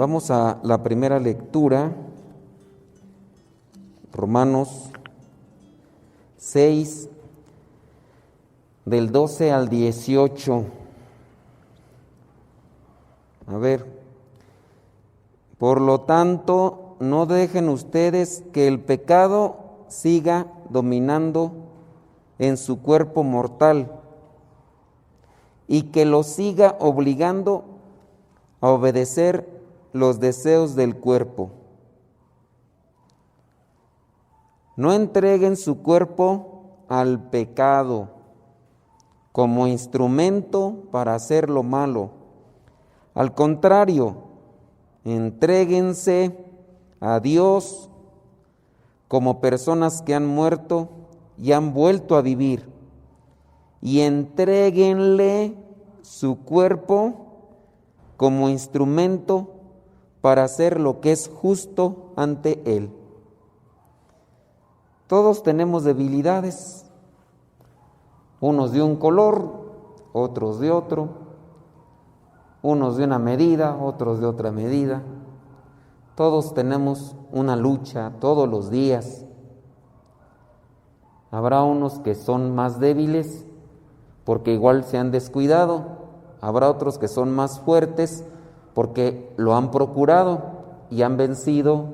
Vamos a la primera lectura, Romanos 6, del 12 al 18. A ver, por lo tanto, no dejen ustedes que el pecado siga dominando en su cuerpo mortal y que lo siga obligando a obedecer los deseos del cuerpo. No entreguen su cuerpo al pecado como instrumento para hacer lo malo. Al contrario, entréguense a Dios como personas que han muerto y han vuelto a vivir, y entréguenle su cuerpo como instrumento para hacer lo que es justo ante Él. Todos tenemos debilidades, unos de un color, otros de otro, unos de una medida, otros de otra medida. Todos tenemos una lucha todos los días. Habrá unos que son más débiles porque igual se han descuidado, habrá otros que son más fuertes porque lo han procurado y han vencido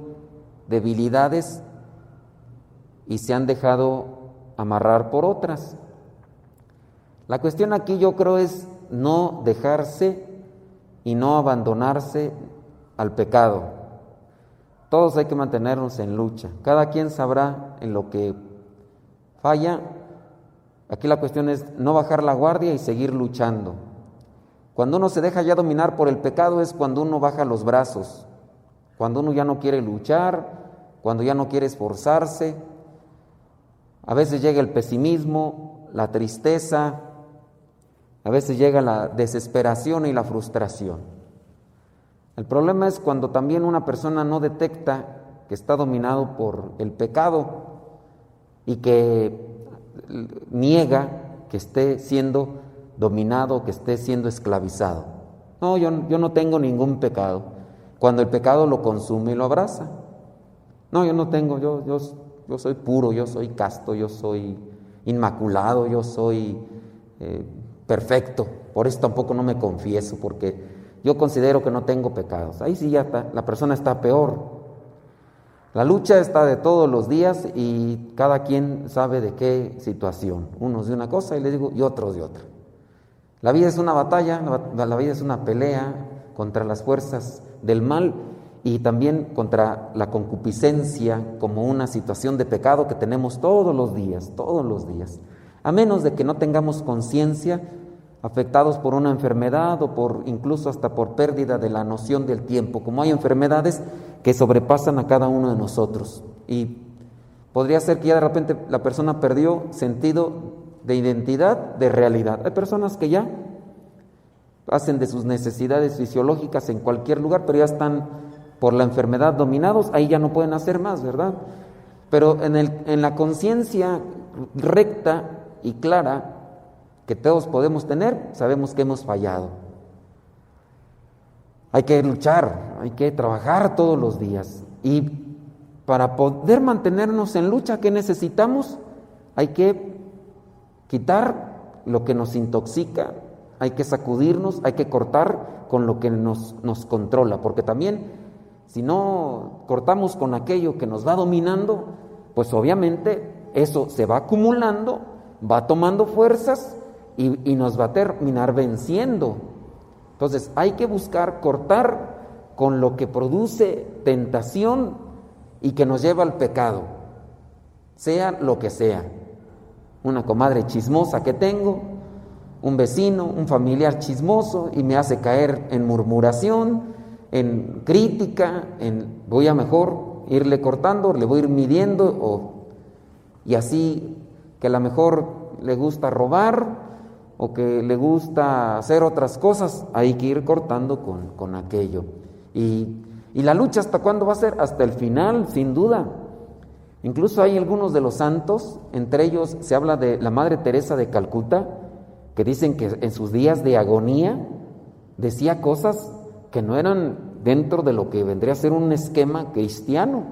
debilidades y se han dejado amarrar por otras. La cuestión aquí yo creo es no dejarse y no abandonarse al pecado. Todos hay que mantenernos en lucha. Cada quien sabrá en lo que falla. Aquí la cuestión es no bajar la guardia y seguir luchando. Cuando uno se deja ya dominar por el pecado es cuando uno baja los brazos, cuando uno ya no quiere luchar, cuando ya no quiere esforzarse. A veces llega el pesimismo, la tristeza, a veces llega la desesperación y la frustración. El problema es cuando también una persona no detecta que está dominado por el pecado y que niega que esté siendo dominado, que esté siendo esclavizado. No, yo no tengo ningún pecado. Cuando el pecado lo consume y lo abraza. No, yo no tengo, yo soy puro, yo soy casto, yo soy inmaculado, yo soy perfecto. Por eso tampoco no me confieso, porque yo considero que no tengo pecados. Ahí sí ya está, la persona está peor. La lucha está de todos los días y cada quien sabe de qué situación. Unos de una cosa y otros de otra. La vida es una batalla, la vida es una pelea contra las fuerzas del mal y también contra la concupiscencia como una situación de pecado que tenemos todos los días. A menos de que no tengamos conciencia, afectados por una enfermedad o incluso hasta por pérdida de la noción del tiempo, como hay enfermedades que sobrepasan a cada uno de nosotros. Y podría ser que ya de repente la persona perdió sentido de identidad, de realidad. Hay personas que ya hacen de sus necesidades fisiológicas en cualquier lugar, pero ya están por la enfermedad dominados, ahí ya no pueden hacer más, ¿verdad? Pero en la conciencia recta y clara que todos podemos tener, sabemos que hemos fallado. Hay que luchar, hay que trabajar todos los días. Y para poder mantenernos en lucha, ¿qué necesitamos? Hay que quitar lo que nos intoxica, hay que sacudirnos, hay que cortar con lo que nos controla, porque también si no cortamos con aquello que nos va dominando, pues obviamente eso se va acumulando, va tomando fuerzas y nos va a terminar venciendo. Entonces hay que buscar cortar con lo que produce tentación y que nos lleva al pecado, sea lo que sea. Una comadre chismosa que tengo, un vecino, un familiar chismoso y me hace caer en murmuración, en crítica, voy a mejor irle cortando, le voy a ir midiendo y así que a lo mejor le gusta robar o que le gusta hacer otras cosas, hay que ir cortando con aquello. Y la lucha, ¿hasta cuándo va a ser? Hasta el final, sin duda. Incluso hay algunos de los santos, entre ellos se habla de la Madre Teresa de Calcuta, que dicen que en sus días de agonía decía cosas que no eran dentro de lo que vendría a ser un esquema cristiano,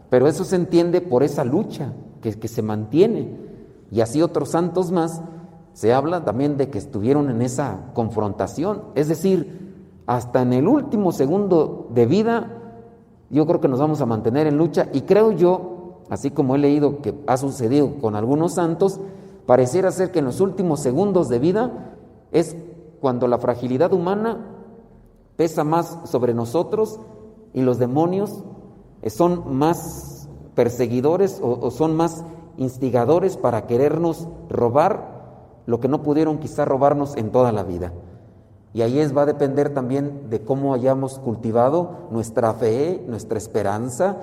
pero eso se entiende por esa lucha que se mantiene. Y así otros santos más, se habla también de que estuvieron en esa confrontación, es decir, hasta en el último segundo de vida, yo creo que nos vamos a mantener en lucha, y creo yo, así como he leído que ha sucedido con algunos santos, pareciera ser que en los últimos segundos de vida es cuando la fragilidad humana pesa más sobre nosotros y los demonios son más perseguidores o son más instigadores para querernos robar lo que no pudieron quizá robarnos en toda la vida. Y ahí va a depender también de cómo hayamos cultivado nuestra fe, nuestra esperanza,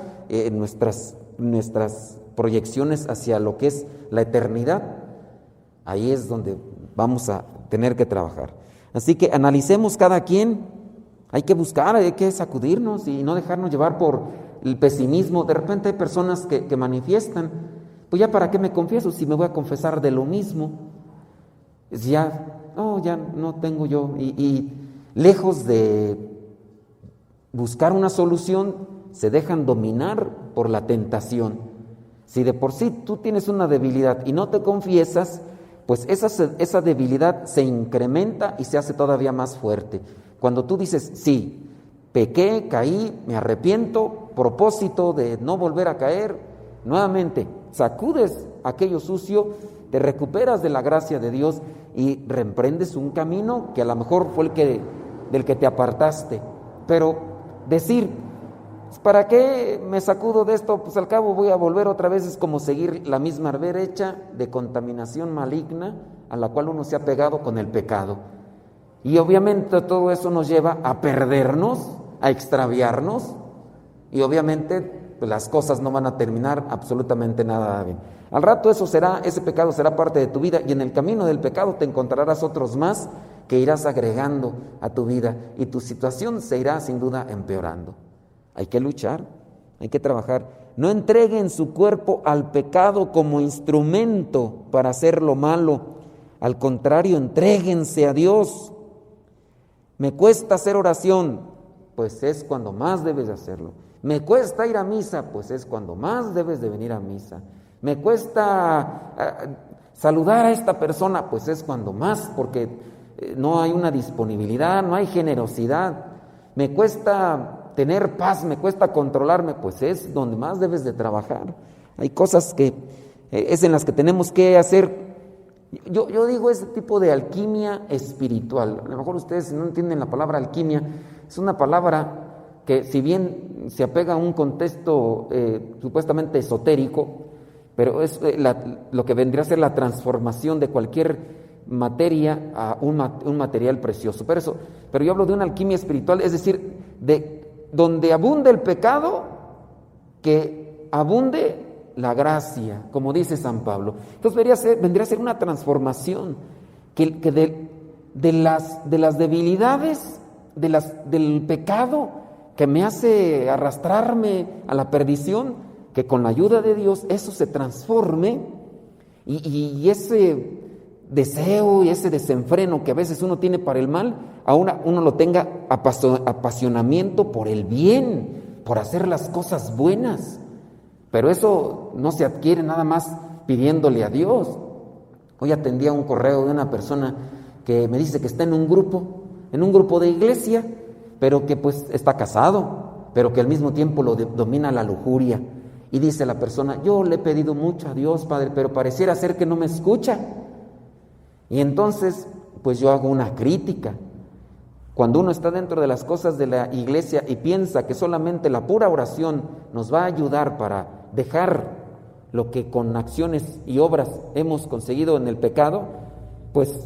nuestras proyecciones hacia lo que es la eternidad. Ahí es donde vamos a tener que trabajar. Así que analicemos cada quien, hay que buscar, hay que sacudirnos y no dejarnos llevar por el pesimismo. De repente hay personas que manifiestan, pues ya para qué me confieso si me voy a confesar de lo mismo. Ya no tengo yo, y lejos de buscar una solución, se dejan dominar por la tentación. Si de por sí tú tienes una debilidad y no te confiesas, pues esa debilidad se incrementa y se hace todavía más fuerte. Cuando tú dices, sí, pequé, caí, me arrepiento, propósito de no volver a caer, nuevamente sacudes aquello sucio, te recuperas de la gracia de Dios y reemprendes un camino que a lo mejor fue del que te apartaste. Pero decir, ¿para qué me sacudo de esto? Pues al cabo voy a volver otra vez, es como seguir la misma brecha de contaminación maligna a la cual uno se ha pegado con el pecado. Y obviamente todo eso nos lleva a perdernos, a extraviarnos, y obviamente pues las cosas no van a terminar absolutamente nada bien. Al rato ese pecado será parte de tu vida, y en el camino del pecado te encontrarás otros más que irás agregando a tu vida, y tu situación se irá sin duda empeorando. Hay que luchar, hay que trabajar. No entreguen su cuerpo al pecado como instrumento para hacer lo malo. Al contrario, entréguense a Dios. Me cuesta hacer oración, pues es cuando más debes de hacerlo. Me cuesta ir a misa, pues es cuando más debes de venir a misa. Me cuesta saludar a esta persona, pues es cuando más, porque no hay una disponibilidad, no hay generosidad. Me cuesta tener paz, me cuesta controlarme, pues es donde más debes de trabajar. Hay cosas que es en las que tenemos que hacer. Yo digo ese tipo de alquimia espiritual. A lo mejor ustedes no entienden la palabra alquimia, es una palabra que si bien se apega a un contexto supuestamente esotérico, pero es lo que vendría a ser la transformación de cualquier materia a un material precioso. Pero yo hablo de una alquimia espiritual, es decir, de donde abunde el pecado, que abunde la gracia, como dice San Pablo. Entonces vendría a ser una transformación que de las debilidades, del pecado que me hace arrastrarme a la perdición, que con la ayuda de Dios eso se transforme, y ese deseo y ese desenfreno que a veces uno tiene para el mal, ahora uno lo tenga apasionamiento por el bien, por hacer las cosas buenas. Pero eso no se adquiere nada más pidiéndole a Dios. Hoy atendía un correo de una persona que me dice que está en un grupo de iglesia, pero que pues está casado, pero que al mismo tiempo lo domina la lujuria. Y dice la persona, yo le he pedido mucho a Dios, Padre, pero pareciera ser que no me escucha. Y entonces, pues yo hago una crítica. Cuando uno está dentro de las cosas de la iglesia y piensa que solamente la pura oración nos va a ayudar para dejar lo que con acciones y obras hemos conseguido en el pecado, pues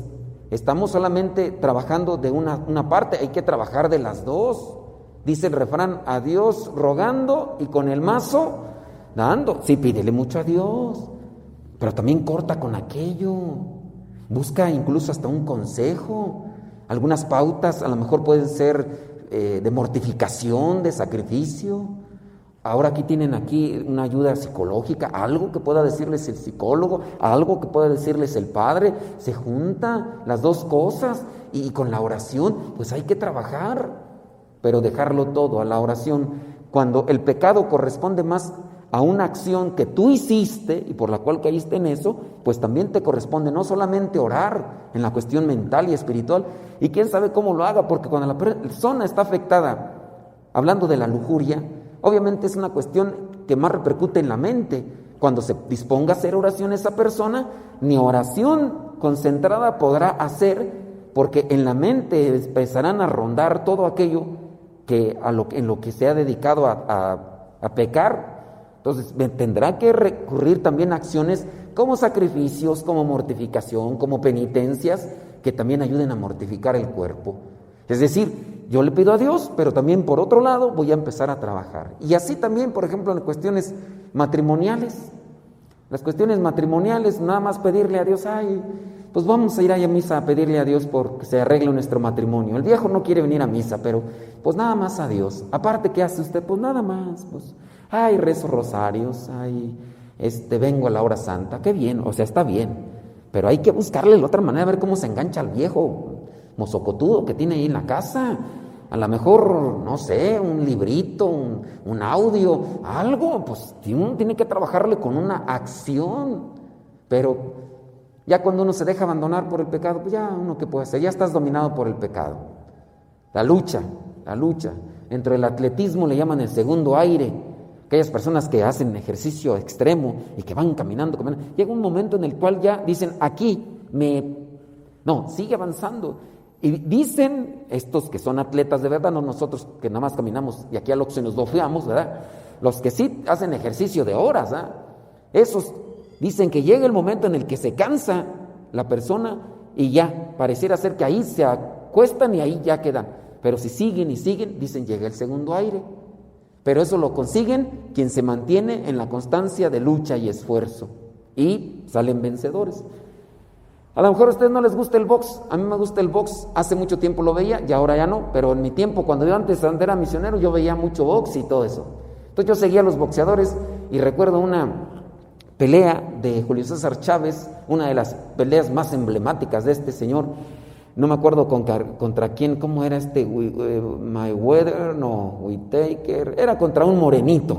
estamos solamente trabajando de una parte, hay que trabajar de las dos. Dice el refrán, a Dios rogando y con el mazo dando. Sí, pídele mucho a Dios, pero también corta con aquello. Busca incluso hasta un consejo. Algunas pautas a lo mejor pueden ser de mortificación, de sacrificio. Ahora aquí tienen una ayuda psicológica, algo que pueda decirles el psicólogo, algo que pueda decirles el padre. Se juntan las dos cosas y con la oración pues hay que trabajar. pero dejarlo todo a la oración. Cuando el pecado corresponde más a una acción que tú hiciste y por la cual caíste en eso, pues también te corresponde no solamente orar en la cuestión mental y espiritual, y quién sabe cómo lo haga, porque cuando la persona está afectada, hablando de la lujuria, obviamente es una cuestión que más repercute en la mente. Cuando se disponga a hacer oración esa persona, ni oración concentrada podrá hacer, porque en la mente empezarán a rondar todo aquello en lo que se ha dedicado a pecar. Entonces tendrá que recurrir también a acciones como sacrificios, como mortificación, como penitencias, que también ayuden a mortificar el cuerpo. Es decir, yo le pido a Dios, pero también por otro lado voy a empezar a trabajar. Y así también, por ejemplo, en cuestiones matrimoniales. Las cuestiones matrimoniales, nada más pedirle a Dios, pues vamos a ir a misa a pedirle a Dios porque se arregle nuestro matrimonio. El viejo no quiere venir a misa, pero pues nada más a Dios. Aparte, ¿qué hace usted? Pues nada más, pues, rezo rosarios, vengo a la hora santa, qué bien, o sea, está bien. Pero hay que buscarle la otra manera, a ver cómo se engancha al viejo mozocotudo que tiene ahí en la casa. A lo mejor, no sé, un librito, un audio, algo, pues uno tiene que trabajarle con una acción. Pero ya cuando uno se deja abandonar por el pecado, pues ya uno qué puede hacer, ya estás dominado por el pecado. La lucha. Dentro del atletismo le llaman el segundo aire. Aquellas personas que hacen ejercicio extremo y que van caminando, llega un momento en el cual ya dicen, sigue avanzando. Y dicen estos que son atletas de verdad, no nosotros que nada más caminamos y aquí al Oxxo nos bofeamos, ¿verdad? Los que sí hacen ejercicio de horas, ¿verdad? Esos dicen que llega el momento en el que se cansa la persona y ya, pareciera ser que ahí se acuestan y ahí ya quedan. Pero si siguen y siguen, dicen llega el segundo aire. Pero eso lo consiguen quien se mantiene en la constancia de lucha y esfuerzo. Y salen vencedores. A lo mejor a ustedes no les gusta el box, a mí me gusta el box, hace mucho tiempo lo veía y ahora ya no, pero en mi tiempo, cuando yo antes era misionero, yo veía mucho box y todo eso. Entonces yo seguía a los boxeadores y recuerdo una pelea de Julio César Chávez, una de las peleas más emblemáticas de este señor, no me acuerdo contra quién, cómo era Mayweather, Whittaker, era contra un morenito.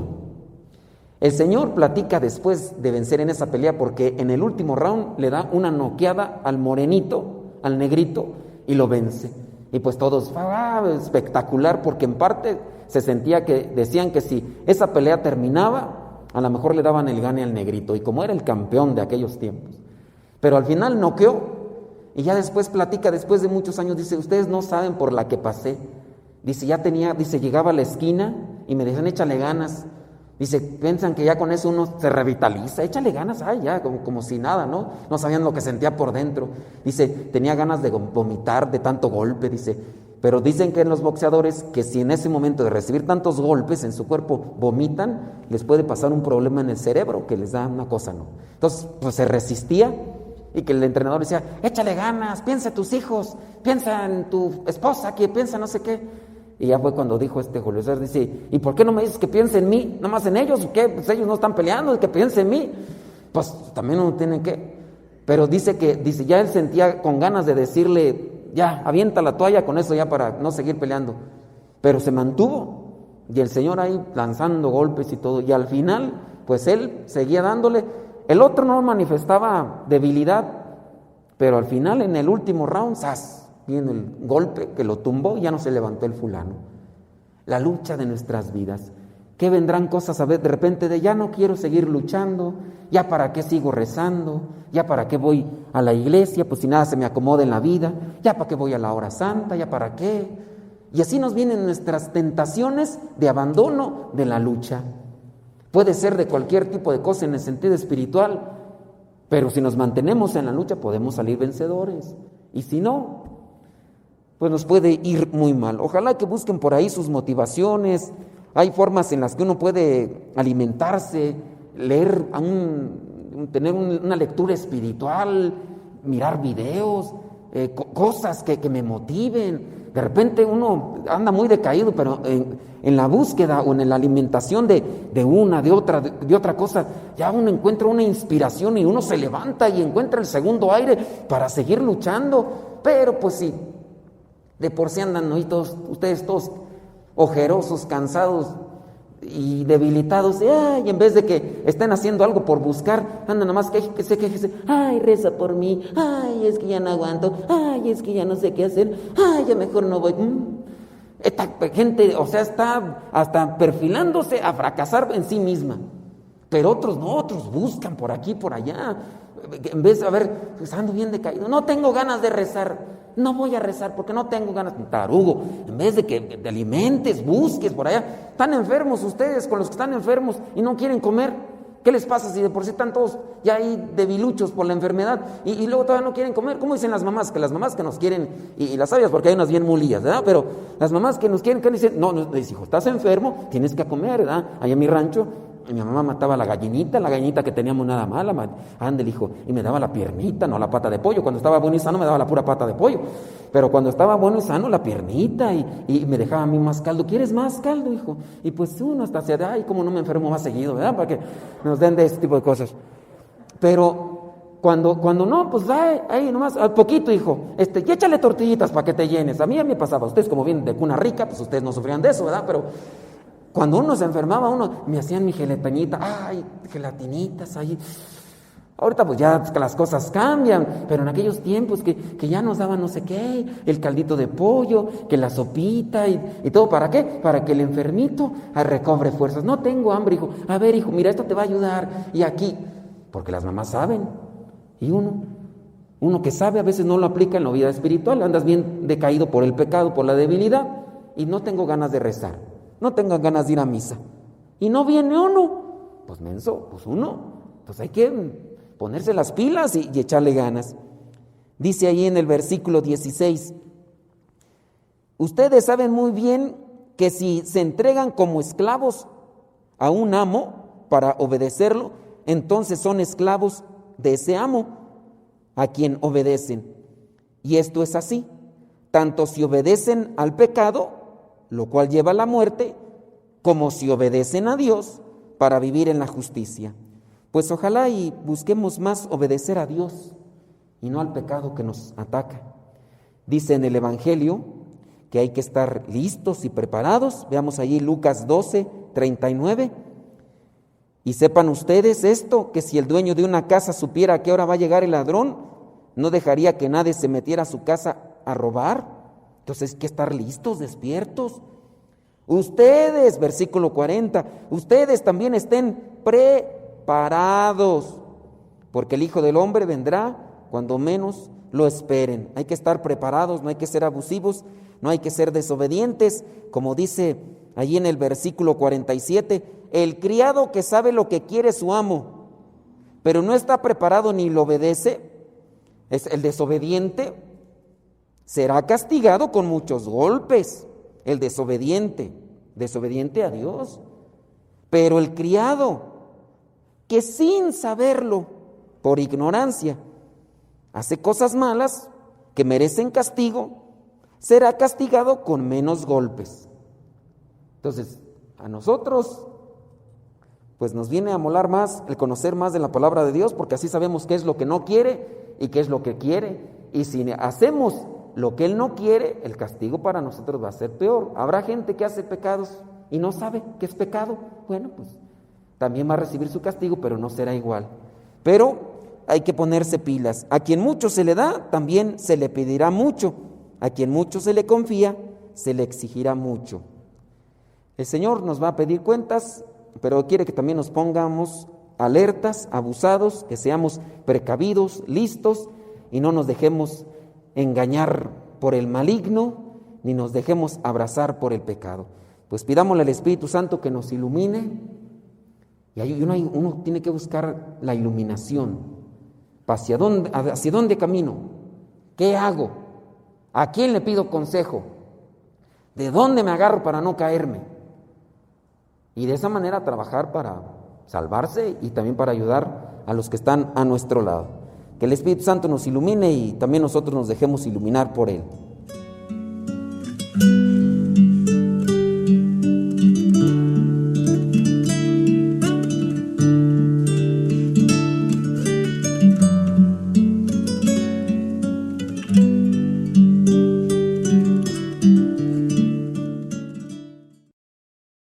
El señor platica después de vencer en esa pelea porque en el último round le da una noqueada al morenito, al negrito, y lo vence. Y pues todos, espectacular, porque en parte se sentía que decían que si esa pelea terminaba, a lo mejor le daban el gane al negrito, y como era el campeón de aquellos tiempos. Pero al final noqueó, y ya después platica, después de muchos años, dice, ustedes no saben por la que pasé. Dice, llegaba a la esquina y me decían, échale ganas. Dice, piensan que ya con eso uno se revitaliza, échale ganas, como si nada, ¿no? No sabían lo que sentía por dentro. Dice, tenía ganas de vomitar de tanto golpe, dice, pero dicen que en los boxeadores, que si en ese momento de recibir tantos golpes en su cuerpo vomitan, les puede pasar un problema en el cerebro, que les da una cosa, ¿no? Entonces, pues se resistía, y que el entrenador decía, échale ganas, piensa en tus hijos, piensa en tu esposa, que piensa no sé qué. Y ya fue cuando dijo Julio César, dice, ¿y por qué no me dices que piense en mí? ¿Nada más en ellos? ¿Qué? Pues ellos no están peleando, que piense en mí. Pues también uno tiene que. Pero dice, ya él sentía con ganas de decirle, ya, avienta la toalla con eso ya para no seguir peleando. Pero se mantuvo. Y el señor ahí lanzando golpes y todo. Y al final, pues él seguía dándole. El otro no manifestaba debilidad, pero al final, en el último round, ¡zas! Viene el golpe que lo tumbó y ya no se levantó el fulano. La lucha de nuestras vidas. ¿Qué vendrán cosas a ver de repente de ya no quiero seguir luchando? ¿Ya para qué sigo rezando? ¿Ya para qué voy a la iglesia? Pues si nada se me acomoda en la vida. ¿Ya para qué voy a la hora santa? ¿Ya para qué? Y así nos vienen nuestras tentaciones de abandono de la lucha. Puede ser de cualquier tipo de cosa en el sentido espiritual, pero si nos mantenemos en la lucha podemos salir vencedores. Y si no, pues nos puede ir muy mal. Ojalá que busquen por ahí sus motivaciones. Hay formas en las que uno puede alimentarse, leer, tener una lectura espiritual, mirar videos, cosas que me motiven. De repente uno anda muy decaído, pero en la búsqueda o en la alimentación de otra cosa, ya uno encuentra una inspiración y uno se levanta y encuentra el segundo aire para seguir luchando. Pero pues sí, de por sí andan, ¿no? Y ustedes todos ojerosos, cansados y debilitados, y en vez de que estén haciendo algo por buscar, andan nomás quejese, ay, reza por mí, ay, es que ya no aguanto, ay, es que ya no sé qué hacer, ay, ya mejor no voy. Esta gente, o sea, está hasta perfilándose a fracasar en sí misma. Pero otros no, otros buscan por aquí, por allá. En vez de, a ver, pues ando bien decaído, no tengo ganas de rezar, no voy a rezar porque no tengo ganas. Tarugo, en vez de que te alimentes, busques por allá. Están enfermos ustedes con los que están enfermos y no quieren comer. ¿Qué les pasa si de por sí están todos ya ahí debiluchos por la enfermedad y luego todavía no quieren comer? ¿Cómo dicen las mamás? Que las mamás que nos quieren, y las sabias, porque hay unas bien mulillas, ¿verdad? Pero las mamás que nos quieren, que dicen, no, hijo, estás enfermo, tienes que comer, ¿verdad? Allá en mi rancho, mi mamá mataba la gallinita que teníamos nada mala, ándale, hijo, y me daba la piernita, no la pata de pollo. Cuando estaba bueno y sano me daba la pura pata de pollo, pero cuando estaba bueno y sano la piernita, y me dejaba a mí más caldo. ¿Quieres más caldo, hijo? Y pues uno hasta se da, ay, como no me enfermo más seguido, ¿verdad? Para que nos den de este tipo de cosas. Pero cuando no, pues ahí nomás, al poquito, hijo, y échale tortillitas para que te llenes. A mí me pasaba, ustedes como vienen de cuna rica, pues ustedes no sufrían de eso, ¿verdad? Pero cuando uno se enfermaba, me hacían mi gelatañita, ay, gelatinitas ahí. Ahorita pues ya las cosas cambian, pero en aquellos tiempos que ya nos daban no sé qué, el caldito de pollo, que la sopita y todo, ¿para qué? Para que el enfermito recobre fuerzas. No tengo hambre, hijo. A ver, hijo, mira, esto te va a ayudar. Y aquí, porque las mamás saben. Y uno que sabe a veces no lo aplica en la vida espiritual. Andas bien decaído por el pecado, por la debilidad, y no tengo ganas de rezar. No tengo ganas de ir a misa. Y no viene uno. Pues menso, pues hay que ponerse las pilas y echarle ganas. Dice ahí en el versículo 16, ustedes saben muy bien que si se entregan como esclavos a un amo para obedecerlo, entonces son esclavos de ese amo a quien obedecen. Y esto es así, tanto si obedecen al pecado, lo cual lleva a la muerte, como si obedecen a Dios para vivir en la justicia. Pues ojalá y busquemos más obedecer a Dios y no al pecado que nos ataca. Dice en el Evangelio que hay que estar listos y preparados. Veamos allí Lucas 12, 39. Y sepan ustedes esto, que si el dueño de una casa supiera a qué hora va a llegar el ladrón, no dejaría que nadie se metiera a su casa a robar. Entonces hay que estar listos, despiertos. Ustedes, versículo 40, ustedes también estén preparados, porque el Hijo del Hombre vendrá cuando menos lo esperen. Hay que estar preparados, no hay que ser abusivos, no hay que ser desobedientes, como dice allí en el versículo 47, el criado que sabe lo que quiere su amo, pero no está preparado ni lo obedece, es el desobediente, será castigado con muchos golpes. El desobediente a Dios. Pero el criado que sin saberlo, por ignorancia, hace cosas malas que merecen castigo, será castigado con menos golpes. Entonces, a nosotros pues nos viene a molar más el conocer más de la palabra de Dios, porque así sabemos qué es lo que no quiere y qué es lo que quiere. Y si hacemos lo que Él no quiere, el castigo para nosotros va a ser peor. Habrá gente que hace pecados y no sabe que es pecado. Bueno, pues también va a recibir su castigo, pero no será igual. Pero hay que ponerse pilas. A quien mucho se le da, también se le pedirá mucho. A quien mucho se le confía, se le exigirá mucho. El Señor nos va a pedir cuentas, pero quiere que también nos pongamos alertas, abusados, que seamos precavidos, listos y no nos dejemos engañar por el maligno, ni nos dejemos abrazar por el pecado. Pues pidámosle al Espíritu Santo que nos ilumine, y uno tiene que buscar la iluminación. ¿Hacia dónde camino? ¿Qué hago? ¿A quién le pido consejo? ¿De dónde me agarro para no caerme? Y de esa manera trabajar para salvarse y también para ayudar a los que están a nuestro lado. Que el Espíritu Santo nos ilumine y también nosotros nos dejemos iluminar por Él.